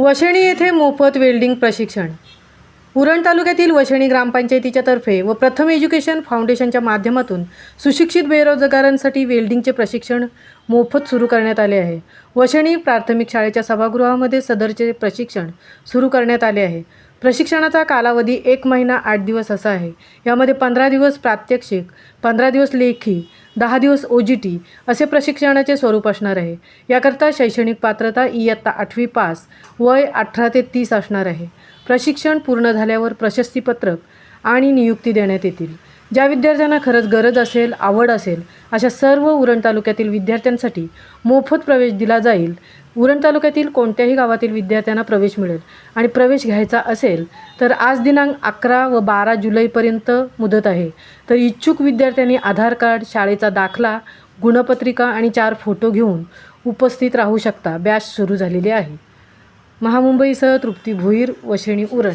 वशेणी येथे मोफत वेल्डिंग प्रशिक्षण. उरण तालुक्यातील वशेणी ग्रामपंचायतीच्या तर्फे व प्रथम एज्युकेशन फाउंडेशनच्या माध्यमातून सुशिक्षित बेरोजगारांसाठी वेल्डिंगचे प्रशिक्षण मोफत सुरू करण्यात आले आहे. वशेणी प्राथमिक शाळेच्या सभागृहामध्ये सदरचे प्रशिक्षण सुरू करण्यात आले आहे. प्रशिक्षणाचा कालावधी 1 महिना 8 दिवस असा आहे. यामध्ये 15 दिवस प्रात्यक्षिक, 15 दिवस लेखी, 10 दिवस OGT असे प्रशिक्षणाचे स्वरूप असणार आहे. याकरता शैक्षणिक पात्रता इयत्ता 8वी पास, वय 18 ते 30 असणार आहे. प्रशिक्षण पूर्ण झाल्यावर प्रशस्तीपत्रक आणि नियुक्ती देण्यात येतील. ज्या विद्यार्थ्यांना खरंच गरज असेल, आवड असेल अशा सर्व उरण तालुक्यातील विद्यार्थ्यांसाठी मोफत प्रवेश दिला जाईल. उरण तालुक्यातील कोणत्याही गावातील विद्यार्थ्यांना प्रवेश मिळेल आणि प्रवेश घ्यायचा असेल तर आज दिनांक 11 व 12 जुलैपर्यंत मुदत आहे. तर इच्छुक विद्यार्थ्यांनी आधार कार्ड, शाळेचा दाखला, गुणपत्रिका आणि 4 फोटो घेऊन उपस्थित राहू शकता. बॅच सुरू झालेली आहे. महामुंबईसह तृप्ती भोईर, वशेणी, उरण.